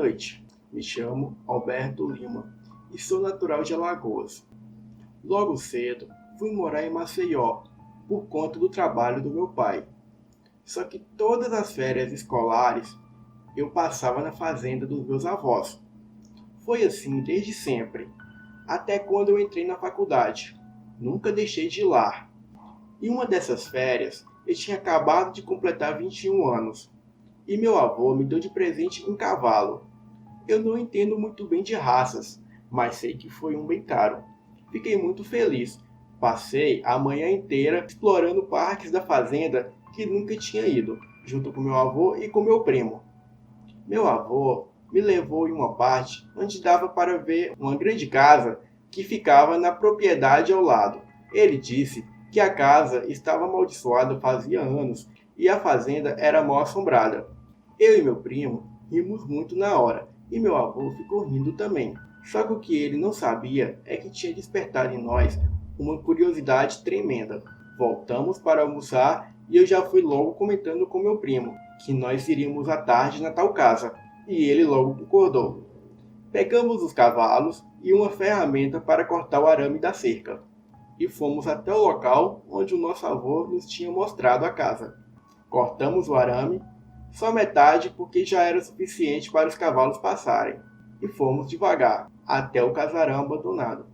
noite, me chamo Alberto Lima e sou natural de Alagoas. Logo cedo, fui morar em Maceió por conta do trabalho do meu pai. Só que todas as férias escolares eu passava na fazenda dos meus avós. Foi assim desde sempre, até quando eu entrei na faculdade. Nunca deixei de ir lá. E uma dessas férias, eu tinha acabado de completar 21 anos. E meu avô me deu de presente um cavalo. Eu não entendo muito bem de raças, mas sei que foi um bem caro. Fiquei muito feliz. Passei a manhã inteira explorando parques da fazenda que nunca tinha ido, junto com meu avô e com meu primo. Meu avô me levou em uma parte onde dava para ver uma grande casa que ficava na propriedade ao lado. Ele disse que a casa estava amaldiçoada fazia anos e a fazenda era mal assombrada. Eu e meu primo rimos muito na hora e meu avô ficou rindo também. Só que o que ele não sabia é que tinha despertado em nós uma curiosidade tremenda. Voltamos para almoçar e eu já fui logo comentando com meu primo que nós iríamos à tarde na tal casa, e ele logo concordou. Pegamos os cavalos e uma ferramenta para cortar o arame da cerca, e fomos até o local onde o nosso avô nos tinha mostrado a casa. Cortamos o arame, só metade porque já era suficiente para os cavalos passarem, e fomos devagar até o casarão abandonado.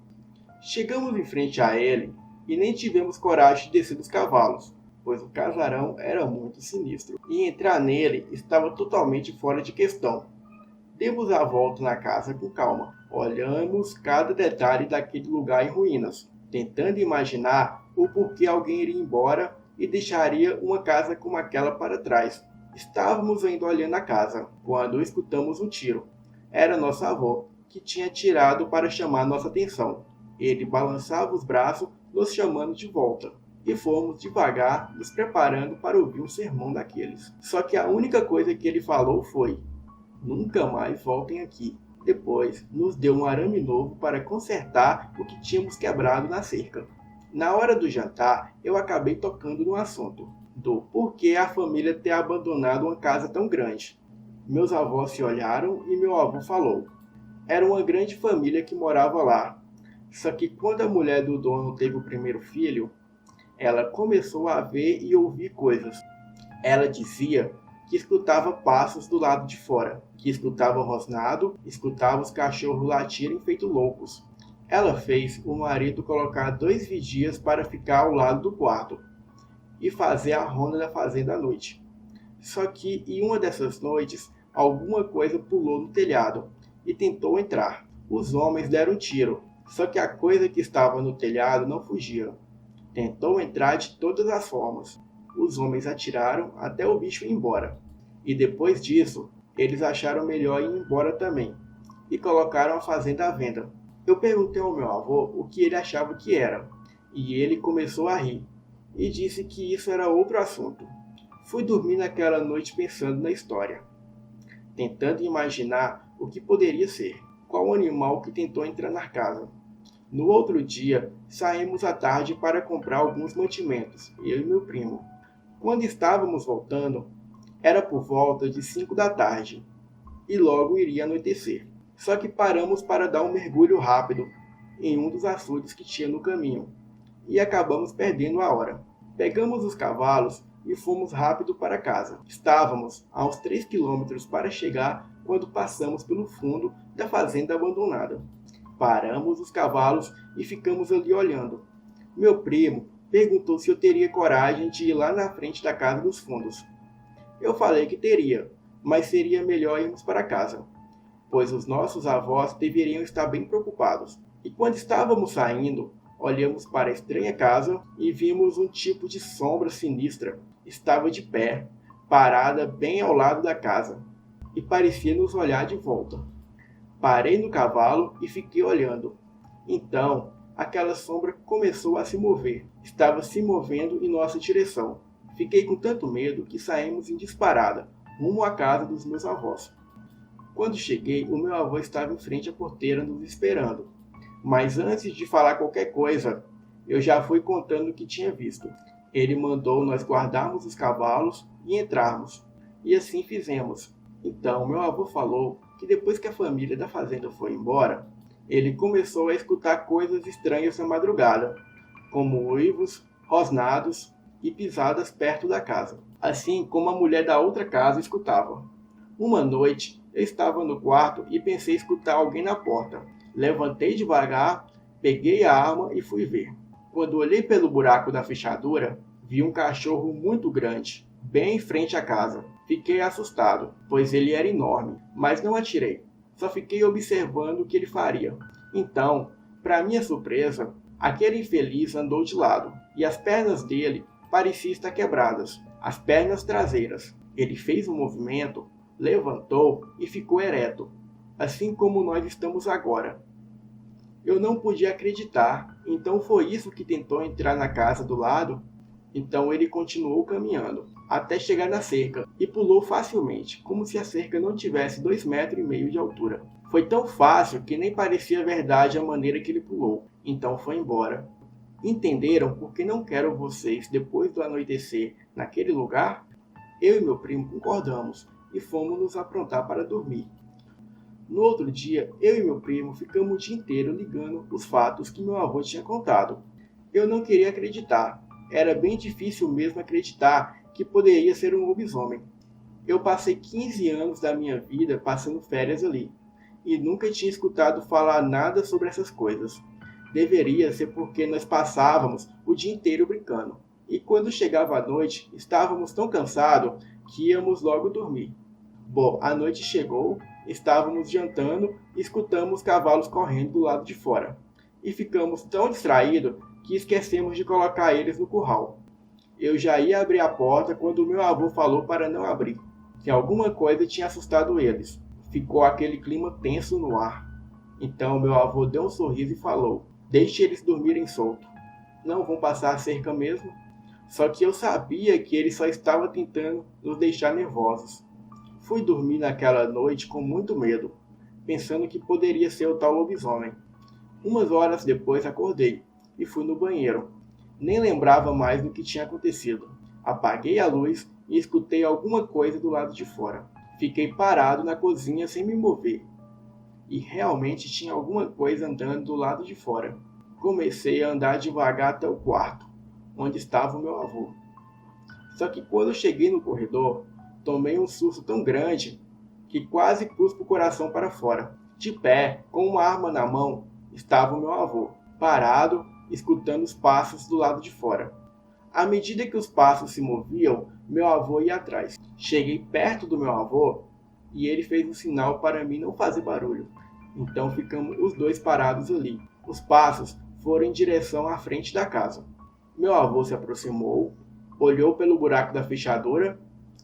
Chegamos em frente a ele e nem tivemos coragem de descer dos cavalos, pois o casarão era muito sinistro, e entrar nele estava totalmente fora de questão. Demos a volta na casa com calma, olhamos cada detalhe daquele lugar em ruínas, tentando imaginar o porquê alguém iria embora e deixaria uma casa como aquela para trás. Estávamos ainda olhando a casa, quando escutamos um tiro. Era nosso avô, que tinha atirado para chamar nossa atenção. Ele balançava os braços, nos chamando de volta. E fomos devagar, nos preparando para ouvir um sermão daqueles. Só que a única coisa que ele falou foi: nunca mais voltem aqui. Depois, nos deu um arame novo para consertar o que tínhamos quebrado na cerca. Na hora do jantar, eu acabei tocando no assunto do porquê a família ter abandonado uma casa tão grande. Meus avós se olharam e meu avô falou: era uma grande família que morava lá. Só que quando a mulher do dono teve o primeiro filho, ela começou a ver e ouvir coisas. Ela dizia que escutava passos do lado de fora, que escutava rosnado, escutava os cachorros latirem feito loucos. Ela fez o marido colocar 2 vigias para ficar ao lado do quarto e fazer a ronda da fazenda à noite. Só que em uma dessas noites, alguma coisa pulou no telhado e tentou entrar. Os homens deram um tiro, só que a coisa que estava no telhado não fugia. Tentou entrar de todas as formas. Os homens atiraram até o bicho ir embora. E depois disso, eles acharam melhor ir embora também. E colocaram a fazenda à venda. Eu perguntei ao meu avô o que ele achava que era. E ele começou a rir. E disse que isso era outro assunto. Fui dormir naquela noite pensando na história. Tentando imaginar o que poderia ser. Qual animal que tentou entrar na casa. No outro dia, saímos à tarde para comprar alguns mantimentos, eu e meu primo. Quando estávamos voltando, era por volta de 5 da tarde, e logo iria anoitecer. Só que paramos para dar um mergulho rápido em um dos açudes que tinha no caminho, e acabamos perdendo a hora. Pegamos os cavalos e fomos rápido para casa. Estávamos a uns 3 quilômetros para chegar quando passamos pelo fundo da fazenda abandonada. Paramos os cavalos e ficamos ali olhando. Meu primo perguntou se eu teria coragem de ir lá na frente da casa dos fundos. Eu falei que teria, mas seria melhor irmos para casa, pois os nossos avós deveriam estar bem preocupados. E quando estávamos saindo, olhamos para a estranha casa e vimos um tipo de sombra sinistra. Estava de pé, parada bem ao lado da casa, e parecia nos olhar de volta. Parei no cavalo e fiquei olhando. Então, aquela sombra começou a se mover. Estava se movendo em nossa direção. Fiquei com tanto medo que saímos em disparada, rumo à casa dos meus avós. Quando cheguei, o meu avô estava em frente à porteira nos esperando. Mas antes de falar qualquer coisa, eu já fui contando o que tinha visto. Ele mandou nós guardarmos os cavalos e entrarmos. E assim fizemos. Então, meu avô falou que depois que a família da fazenda foi embora, ele começou a escutar coisas estranhas na madrugada, como uivos, rosnados e pisadas perto da casa, assim como a mulher da outra casa escutava. Uma noite, eu estava no quarto e pensei escutar alguém na porta. Levantei devagar, peguei a arma e fui ver. Quando olhei pelo buraco da fechadura, vi um cachorro muito grande, bem em frente à casa. Fiquei assustado, pois ele era enorme, mas não atirei. Só fiquei observando o que ele faria. Então, para minha surpresa, aquele infeliz andou de lado e as pernas dele pareciam estar quebradas, as pernas traseiras. Ele fez um movimento, levantou e ficou ereto, assim como nós estamos agora. Eu não podia acreditar, então foi isso que tentou entrar na casa do lado? Então ele continuou caminhando, até chegar na cerca, e pulou facilmente, como se a cerca não tivesse 2,5 metros de altura. Foi tão fácil que nem parecia verdade a maneira que ele pulou, então foi embora. Entenderam por que não quero vocês depois do anoitecer naquele lugar? Eu e meu primo concordamos e fomos nos aprontar para dormir. No outro dia, eu e meu primo ficamos o dia inteiro ligando os fatos que meu avô tinha contado. Eu não queria acreditar. Era bem difícil mesmo acreditar que poderia ser um lobisomem. Eu passei 15 anos da minha vida passando férias ali, e nunca tinha escutado falar nada sobre essas coisas. Deveria ser porque nós passávamos o dia inteiro brincando. E quando chegava a noite, estávamos tão cansados que íamos logo dormir. Bom, a noite chegou, estávamos jantando e escutamos cavalos correndo do lado de fora. E ficamos tão distraídos que esquecemos de colocar eles no curral. Eu já ia abrir a porta quando meu avô falou para não abrir, que alguma coisa tinha assustado eles. Ficou aquele clima tenso no ar. Então meu avô deu um sorriso e falou: "Deixe eles dormirem solto. Não vão passar a cerca mesmo?" Só que eu sabia que ele só estava tentando nos deixar nervosos. Fui dormir naquela noite com muito medo, pensando que poderia ser o tal lobisomem. Umas horas depois acordei e fui no banheiro. Nem lembrava mais do que tinha acontecido. Apaguei a luz e escutei alguma coisa do lado de fora. Fiquei parado na cozinha sem me mover. E realmente tinha alguma coisa andando do lado de fora. Comecei a andar devagar até o quarto, onde estava o meu avô. Só que quando cheguei no corredor, tomei um susto tão grande que quase cuspo o coração para fora. De pé, com uma arma na mão, estava o meu avô, parado, escutando os passos do lado de fora. À medida que os passos se moviam, meu avô ia atrás. Cheguei perto do meu avô e ele fez um sinal para mim não fazer barulho. Então ficamos os dois parados ali. Os passos foram em direção à frente da casa. Meu avô se aproximou, olhou pelo buraco da fechadura,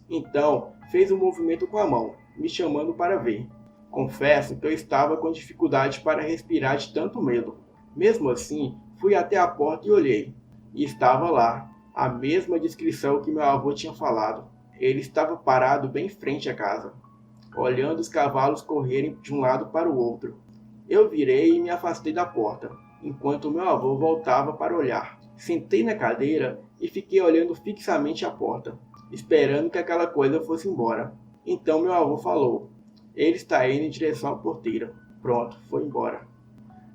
então fez um movimento com a mão, me chamando para ver. Confesso que eu estava com dificuldade para respirar de tanto medo. Mesmo assim, fui até a porta e olhei. E estava lá, a mesma descrição que meu avô tinha falado. Ele estava parado bem em frente à casa, olhando os cavalos correrem de um lado para o outro. Eu virei e me afastei da porta, enquanto meu avô voltava para olhar. Sentei na cadeira e fiquei olhando fixamente a porta, esperando que aquela coisa fosse embora. Então meu avô falou: "Ele está indo em direção à porteira." Pronto, foi embora.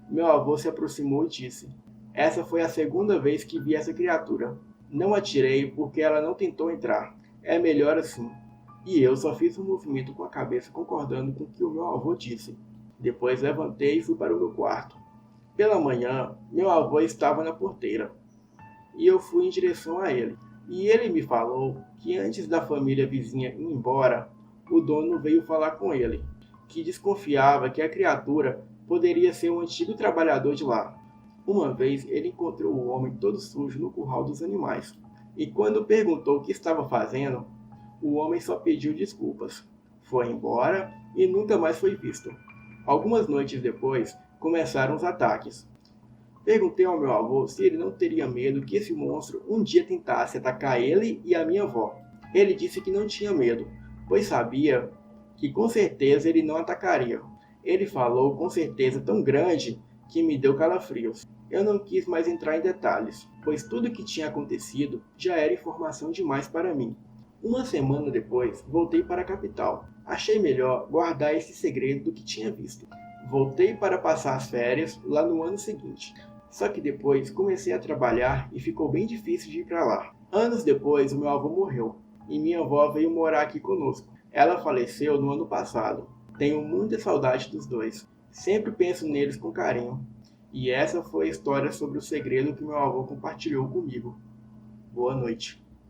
Meu avô se aproximou e disse: "Essa foi a segunda vez que vi essa criatura. Não atirei porque ela não tentou entrar. É melhor assim." E eu só fiz um movimento com a cabeça concordando com o que o meu avô disse. Depois levantei e fui para o meu quarto. Pela manhã, meu avô estava na porteira e eu fui em direção a ele. E ele me falou que antes da família vizinha ir embora, o dono veio falar com ele, que desconfiava que a criatura poderia ser um antigo trabalhador de lá. Uma vez ele encontrou o homem todo sujo no curral dos animais, e quando perguntou o que estava fazendo, o homem só pediu desculpas. Foi embora e nunca mais foi visto. Algumas noites depois, começaram os ataques. Perguntei ao meu avô se ele não teria medo que esse monstro um dia tentasse atacar ele e a minha avó. Ele disse que não tinha medo, pois sabia que com certeza ele não atacaria. Ele falou com certeza tão grande que me deu calafrios. Eu não quis mais entrar em detalhes, pois tudo o que tinha acontecido já era informação demais para mim. Uma semana depois, voltei para a capital. Achei melhor guardar esse segredo do que tinha visto. Voltei para passar as férias lá no ano seguinte. Só que depois comecei a trabalhar e ficou bem difícil de ir para lá. Anos depois, o meu avô morreu e minha avó veio morar aqui conosco. Ela faleceu no ano passado. Tenho muita saudade dos dois. Sempre penso neles com carinho. E essa foi a história sobre o segredo que meu avô compartilhou comigo. Boa noite.